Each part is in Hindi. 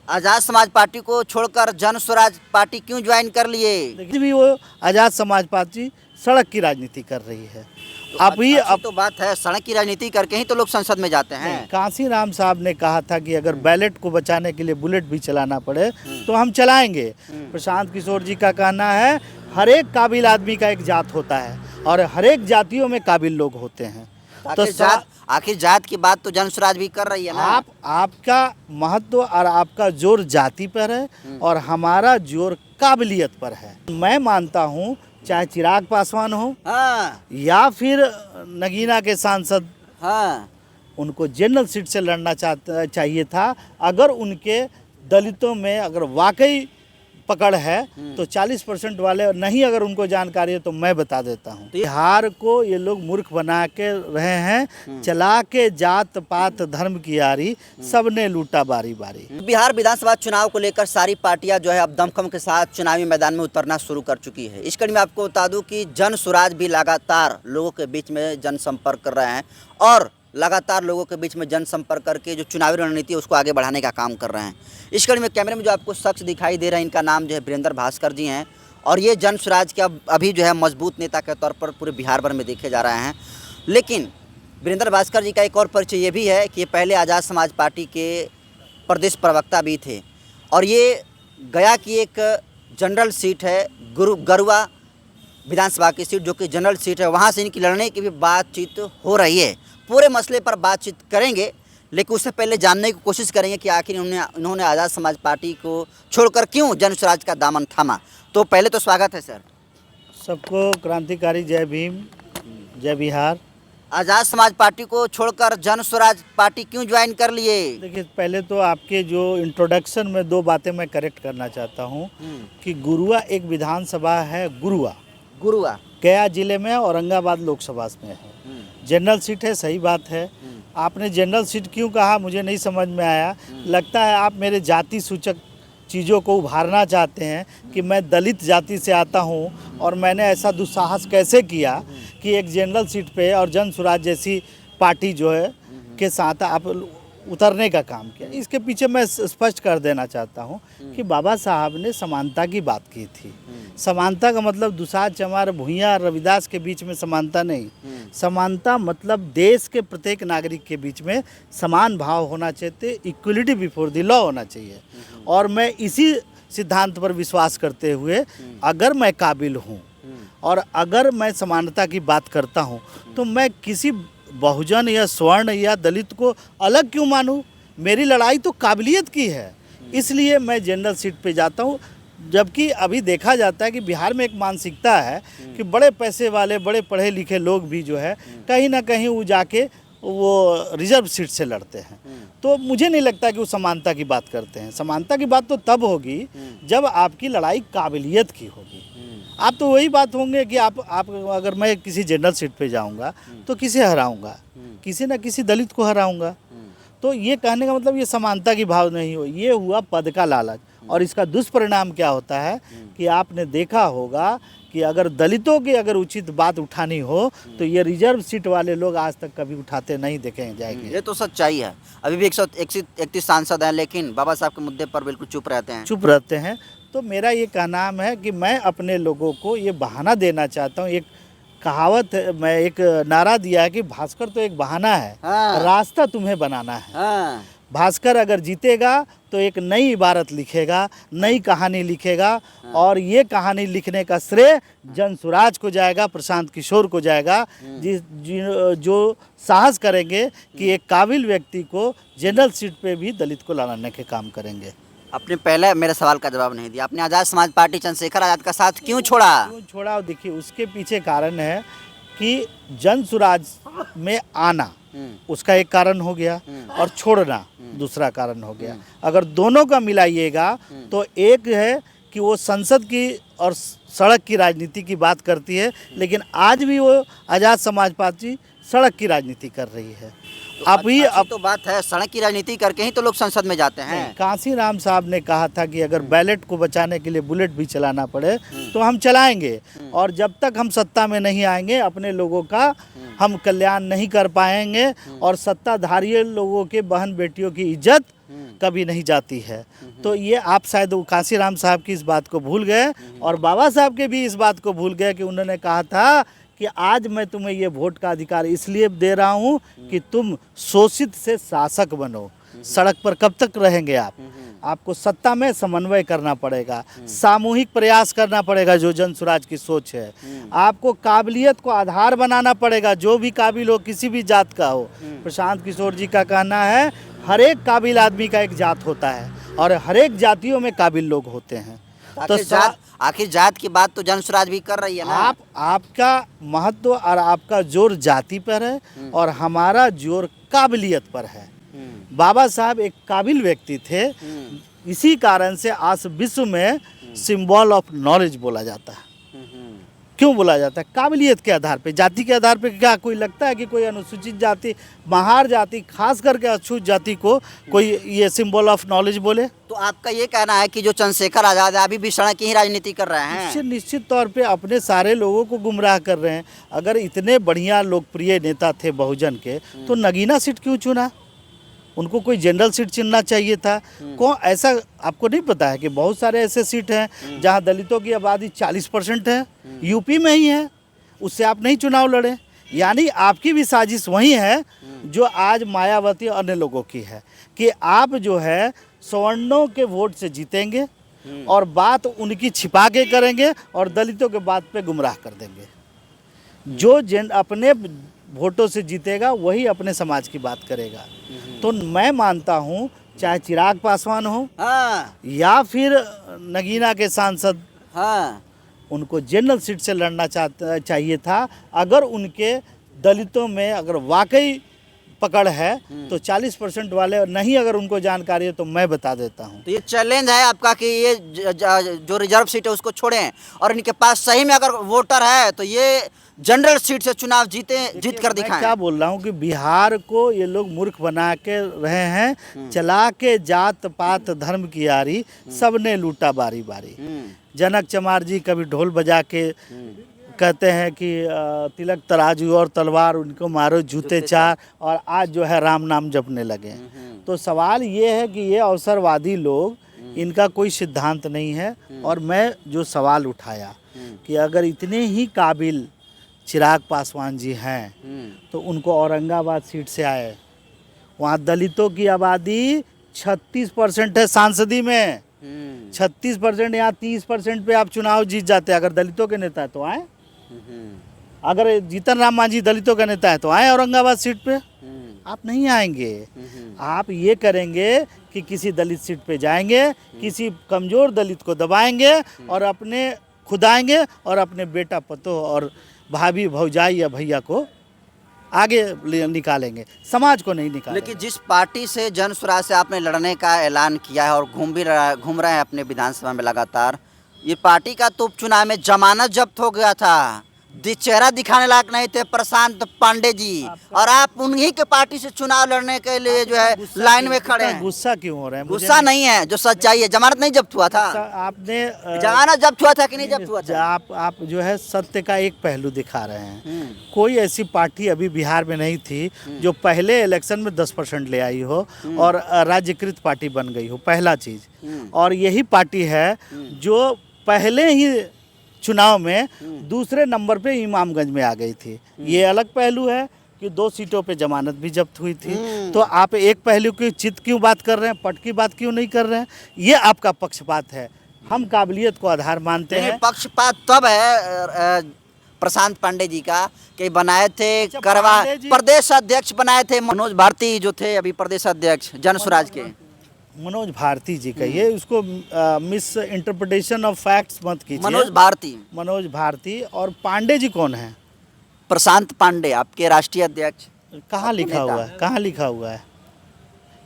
आजाद समाज पार्टी को छोड़कर जन स्वराज पार्टी क्यों ज्वाइन कर लिए? लेकिन भी वो आज़ाद समाज पार्टी सड़क की राजनीति कर रही है। अब ही अच्छी तो बात है, सड़क की राजनीति करके ही तो लोग संसद में जाते हैं। कांसी राम साहब ने कहा था कि अगर बैलेट को बचाने के लिए बुलेट भी चलाना पड़े तो हम चलाएंगे। प्रशांत किशोर जी का कहना है हर एक काबिल आदमी का एक जात होता है और हर एक जातियों में काबिल लोग होते हैं। तो आखिर जात की बात तो जन स्वराज भी कर रही है ना। आपका महत्व और आपका जोर जाति पर है और हमारा जोर काबिलियत पर है। मैं मानता हूँ चाहे चिराग पासवान हो या फिर नगीना के सांसद, उनको जनरल सीट से लड़ना चाहिए था। अगर उनके दलितों में अगर वाकई पकड़ है तो 40% वाले नहीं, अगर उनको जानकारी है तो मैं बता देता हूँ। बिहार को ये लोग मूर्ख बना के रहे हैं, चला के जात पात धर्म की यारी, सबने लूटा बारी बारी। बिहार विधानसभा चुनाव को लेकर सारी पार्टियां जो है अब दमखम के साथ चुनावी मैदान में उतरना शुरू कर चुकी है। इस कड़ी में आपको बता दूं कि जन स्वराज भी लगातार लोगों के बीच में जनसंपर्क कर रहे हैं और लगातार लोगों के बीच में जनसंपर्क करके जो चुनावी रणनीति है उसको आगे बढ़ाने का काम कर रहे हैं। इस कड़ी में कैमरे में जो आपको शख्स दिखाई दे रहे हैं, इनका नाम जो है वीरेंद्र भास्कर जी हैं और ये जन स्वराज के अभी जो है मजबूत नेता के तौर पर पूरे बिहार भर में देखे जा रहे हैं। लेकिन वीरेंद्र भास्कर जी का एक और परिचय ये भी है कि ये पहले आज़ाद समाज पार्टी के प्रदेश प्रवक्ता भी थे और ये गया की एक जनरल सीट है, गरुआ विधानसभा की सीट जो कि जनरल सीट है, वहाँ से इनकी लड़ने की भी बातचीत हो रही है। पूरे मसले पर बातचीत करेंगे, लेकिन उससे पहले जानने की कोशिश करेंगे कि आखिर इन्होंने आज़ाद समाज पार्टी को छोड़कर क्यों जन स्वराज का दामन थामा। तो पहले तो स्वागत है सर। सबको क्रांतिकारी जय भीम, जय बिहार। आज़ाद समाज पार्टी को छोड़कर जन स्वराज पार्टी क्यों ज्वाइन कर लिए? देखिए, पहले तो आपके जो इंट्रोडक्शन में दो बातें मैं करेक्ट करना चाहता हूँ कि गुरुआ एक विधानसभा है। गुरुआ गया जिले में औरंगाबाद लोकसभा में है, जनरल सीट है। सही बात है। आपने जनरल सीट क्यों कहा मुझे नहीं समझ में आया। लगता है आप मेरे जाति सूचक चीज़ों को उभारना चाहते हैं कि मैं दलित जाति से आता हूं और मैंने ऐसा दुस्साहस कैसे किया कि एक जनरल सीट पे और जन स्वराज जैसी पार्टी जो है के साथ आप उतरने का काम किया। इसके पीछे मैं स्पष्ट कर देना चाहता हूं कि बाबा साहब ने समानता की बात की थी। समानता का मतलब दुसाध चमार भूइयां रविदास के बीच में समानता नहीं। समानता मतलब देश के प्रत्येक नागरिक के बीच में समान भाव होना चाहिए, इक्वलिटी बिफोर द लॉ होना चाहिए। और मैं इसी सिद्धांत पर विश्वास करते हुए अगर मैं काबिल हूँ और अगर मैं समानता की बात करता हूँ तो मैं किसी बहुजन या स्वर्ण या दलित को अलग क्यों मानूं। मेरी लड़ाई तो काबिलियत की है, इसलिए मैं जनरल सीट पे जाता हूँ। जबकि अभी देखा जाता है कि बिहार में एक मानसिकता है कि बड़े पैसे वाले बड़े पढ़े लिखे लोग भी जो है कहीं ना कहीं वो जाके वो रिजर्व सीट से लड़ते हैं। तो मुझे नहीं लगता कि वो समानता की बात करते हैं। समानता की बात तो तब होगी जब आपकी लड़ाई काबिलियत की होगी। आप तो वही बात होंगे कि आप अगर मैं किसी जनरल सीट पे जाऊंगा तो किसे हराऊंगा, किसी न किसी दलित को हराऊंगा। तो ये कहने का मतलब ये समानता की भाव नहीं हो, ये हुआ पद का लालच। और इसका दुष्परिणाम क्या होता है कि आपने देखा होगा कि अगर दलितों की अगर उचित बात उठानी हो तो ये रिजर्व सीट वाले लोग आज तक कभी उठाते नहीं देखे जाएंगे। ये तो सच्चाई है। अभी भी 131 सांसद हैं लेकिन बाबा साहब के मुद्दे पर बिल्कुल चुप रहते हैं। तो मेरा ये कहना है कि मैं अपने लोगों को ये बहाना देना चाहता हूँ। एक कहावत है, मैं एक नारा दिया है कि भास्कर तो एक बहाना है, रास्ता तुम्हें बनाना है। भास्कर अगर जीतेगा तो एक नई इबारत लिखेगा, नई कहानी लिखेगा और ये कहानी लिखने का श्रेय जन स्वराज को जाएगा, प्रशांत किशोर को जाएगा, जो साहस करेंगे कि एक काबिल व्यक्ति को जनरल सीट पे भी दलित को लाने के काम करेंगे। आपने पहले मेरे सवाल का जवाब नहीं दिया। आपने आज़ाद समाज पार्टी चंद्रशेखर आज़ाद का साथ क्यों छोड़ा? देखिए, उसके पीछे कारण है कि जन स्वराज में आना उसका एक कारण हो गया और छोड़ना दूसरा कारण हो गया। अगर दोनों का मिलाइएगा तो एक है कि वो संसद की और सड़क की राजनीति की बात करती है, लेकिन आज भी वो आज़ाद समाज पार्टी सड़क की राजनीति कर रही है। तो बात है, सड़क की राजनीति करके ही तो लोग संसद में जाते हैं। कांसी राम साहब ने कहा था कि अगर बैलेट को बचाने के लिए बुलेट भी चलाना पड़े तो हम चलाएंगे और जब तक हम सत्ता में नहीं आएंगे अपने लोगों का हम कल्याण नहीं कर पाएंगे और सत्ताधारी लोगों के बहन बेटियों की इज्जत कभी नहीं जाती है। तो ये आप शायद कांसीराम साहब की इस बात को भूल गए और बाबा साहब के भी इस बात को भूल गए कि उन्होंने कहा था कि आज मैं तुम्हें ये वोट का अधिकार इसलिए दे रहा हूँ कि तुम शोषित से शासक बनो। सड़क पर कब तक रहेंगे आप? आपको सत्ता में समन्वय करना पड़ेगा, सामूहिक प्रयास करना पड़ेगा, जो जन स्वराज की सोच है। आपको काबिलियत को आधार बनाना पड़ेगा, जो भी काबिल हो, किसी भी जात का हो। प्रशांत किशोर जी का कहना है हर एक काबिल आदमी का एक जात होता है और हर एक जातियों में काबिल लोग होते हैं। तो आखिर जात की बात तो जन स्वराज भी कर रही है ना। आपका महत्व और आपका जोर जाति पर है और हमारा जोर काबिलियत पर है। बाबा साहब एक काबिल व्यक्ति थे, इसी कारण से आज विश्व में सिंबल ऑफ नॉलेज बोला जाता है। क्यों बोला जाता है? काबिलियत के आधार पे, जाति के आधार पे। क्या कोई लगता है कि कोई अनुसूचित जाति, महार जाति, खास करके अछूत जाति को कोई ये सिंबल ऑफ नॉलेज बोले? तो आपका ये कहना है कि जो चंद्रशेखर आजाद है अभी भी सड़क की ही राजनीति कर रहे हैं? निश्चित तौर पे अपने सारे लोगों को गुमराह कर रहे हैं। अगर इतने बढ़िया लोकप्रिय नेता थे बहुजन के, तो नगीना सीट क्यों चुना? उनको कोई जनरल सीट चुनना चाहिए था। कौन ऐसा, आपको नहीं पता है कि बहुत सारे ऐसे सीट हैं जहां दलितों की आबादी 40% है, यूपी में ही है, उससे आप नहीं चुनाव लड़े। यानी आपकी भी साजिश वही है जो आज मायावती और अन्य लोगों की है कि आप जो है सवर्णों के वोट से जीतेंगे और बात उनकी छिपा के करेंगे और दलितों के बात पे गुमराह कर देंगे। जो अपने वोटों से जीतेगा वही अपने समाज की बात करेगा। तो मैं मानता हूँ चाहे चिराग पासवान हो या फिर नगीना के सांसद, उनको जनरल सीट से लड़ना चाहिए था। अगर उनके दलितों में अगर वाकई पकड़ है तो 40% वाले नहीं, अगर उनको जानकारी है तो मैं बता देता हूँ। तो ये चैलेंज है आपका कि ये जो रिजर्व सीट है उसको छोड़ें और इनके पास सही में अगर वोटर है तो ये जनरल सीट से चुनाव जीत कर दिखाएं। क्या बोल रहा हूँ कि बिहार को ये लोग मूर्ख बना के रहे हैं, चला के जात पात धर्म की यारी, सबने लूटा बारी बारी। जनक चमार जी कभी ढोल बजा के कहते हैं कि तिलक तराजू और तलवार उनको मारो जूते चार, और आज जो है राम नाम जपने लगे। तो सवाल ये है कि ये अवसरवादी लोग, इनका कोई सिद्धांत नहीं है। और मैं जो सवाल उठाया कि अगर इतने ही काबिल चिराग पासवान जी हैं तो उनको औरंगाबाद सीट से आए, वहाँ दलितों की आबादी 36% है सांसदी में, 36%। यहाँ 30% पे आप चुनाव जीत जाते हैं। अगर दलितों के नेता है तो आए, अगर जीतन राम मांझी दलितों का नेता है तो आए औरंगाबाद सीट पे। आप नहीं आएंगे। आप ये करेंगे कि किसी दलित सीट पे जाएंगे, किसी कमज़ोर दलित को दबाएंगे और अपने खुदाएंगे और अपने बेटा पतो और भाभी भौजाई या भैया को आगे निकालेंगे, समाज को नहीं निकालेंगे। लेकिन जिस पार्टी से जन स्वराज से आपने लड़ने का ऐलान किया है और घूम रहे हैं अपने विधानसभा में लगातार, ये पार्टी का तो उपचुनाव में जमानत जब्त हो गया था, चेहरा दिखाने लायक नहीं थे प्रशांत पांडे जी, और आप उन्हीं के पार्टी से चुनाव लड़ने के लिए जो है लाइन में खड़े हैं। गुस्सा क्यों हो रहा है? गुस्सा नहीं है, जो सच्चाई है। जमानत नहीं जब्त हुआ था। आपने जमानत जब्त हुआ था कि नहीं जब्त हुआ था? आप जो है सत्य का एक पहलू दिखा रहे हैं। कोई ऐसी पार्टी अभी बिहार में नहीं थी जो पहले इलेक्शन में 10% ले आई हो और राज्यकृत पार्टी बन गई हो, पहला चीज। और यही पार्टी है जो पहले ही चुनाव में दूसरे नंबर पे इमामगंज में आ गई थी। ये अलग पहलू है कि 2 सीटों पे जमानत भी जब्त हुई थी। तो आप एक पहलू की चित क्यों बात कर रहे हैं, पट की बात क्यों नहीं कर रहे हैं? ये आपका पक्षपात है। हम काबिलियत को आधार मानते हैं। पक्षपात तब है प्रशांत पांडे जी का कि बनाए थे करवा प्रदेश अध्यक्ष बनाए थे मनोज भारती जो थे अभी प्रदेश अध्यक्ष जन स्वराज के। मनोज भारती जी कहिए, उसको मिस इंटरप्रिटेशन ऑफ फैक्ट्स मत कीजिए। मनोज भारती और पांडे जी कौन है? प्रशांत पांडे आपके राष्ट्रीय अध्यक्ष। कहाँ लिखा हुआ है? कहाँ लिखा हुआ है?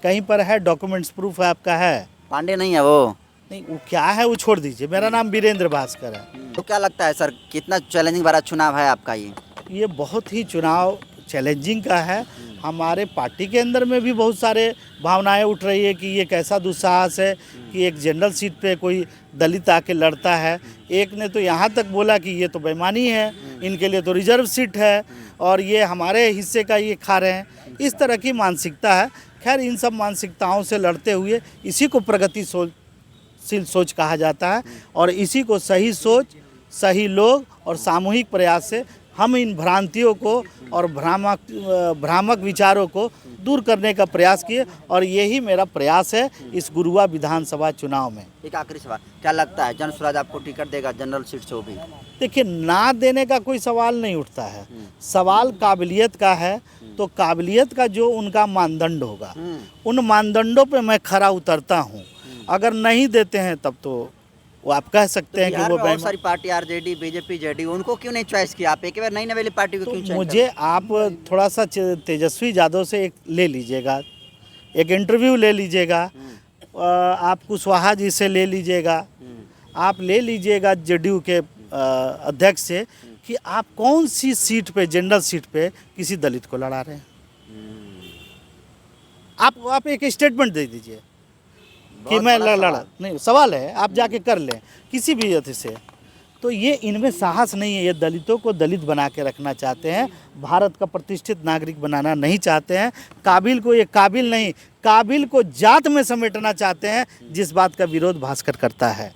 कहीं पर है? डॉक्यूमेंट्स प्रूफ है आपका है? पांडे नहीं है वो। नहीं, वो क्या है वो छोड़ दीजिए। मेरा नाम वीरेंद्र भास्कर है। तो क्या लगता है सर, कितना चैलेंजिंग भरा चुनाव है आपका ये बहुत ही चुनाव चैलेंजिंग का है। हमारे पार्टी के अंदर में भी बहुत सारे भावनाएं उठ रही है कि ये कैसा दुस्साहस है कि एक जनरल सीट पे कोई दलित आके लड़ता है। एक ने तो यहाँ तक बोला कि ये तो बेईमानी है, इनके लिए तो रिजर्व सीट है और ये हमारे हिस्से का ये खा रहे हैं। इस तरह की मानसिकता है खैर इन सब मानसिकताओं से लड़ते हुए इसी को प्रगतिशील सोच कहा जाता है और इसी को सही सोच, सही लोग और सामूहिक प्रयास से हम इन भ्रांतियों को और भ्रामक विचारों को दूर करने का प्रयास किए और यही मेरा प्रयास है इस गुरुआ विधानसभा चुनाव में। एक आखिरी सवाल, क्या लगता है जन स्वराज आपको टिकट देगा जनरल सीट से? वो भी देखिए, ना देने का कोई सवाल नहीं उठता है, सवाल काबिलियत का है। तो काबिलियत का जो उनका मानदंड होगा उन मानदंडों पे मैं खरा उतरता हूँ। अगर नहीं देते हैं तब तो वो आप कह सकते हैं कि वो बहुत सारी पार्टी आरजेडी, बीजेपी, जेडीयू, उनको क्यों नहीं चॉइस किया? आप एक बार नई नवेली पार्टी को क्यों चॉइस? मुझे आप थोड़ा सा तेजस्वी यादव से एक ले लीजिएगा, एक इंटरव्यू ले लीजिएगा, आप कुशवाहा जी से ले लीजिएगा, आप ले लीजिएगा जेडीयू के अध्यक्ष से कि आप कौन सी सीट पे, जनरल सीट पे किसी दलित को लड़ा रहे हैं। आप एक स्टेटमेंट दे दीजिए कि मैं लड़ा नहीं। सवाल है, आप जाके कर लें किसी भी अथी से। तो ये इनमें साहस नहीं है। ये दलितों को दलित बना के रखना चाहते हैं, भारत का प्रतिष्ठित नागरिक बनाना नहीं चाहते हैं। काबिल को ये काबिल नहीं, काबिल को जात में समेटना चाहते हैं, जिस बात का विरोध भास्कर करता है।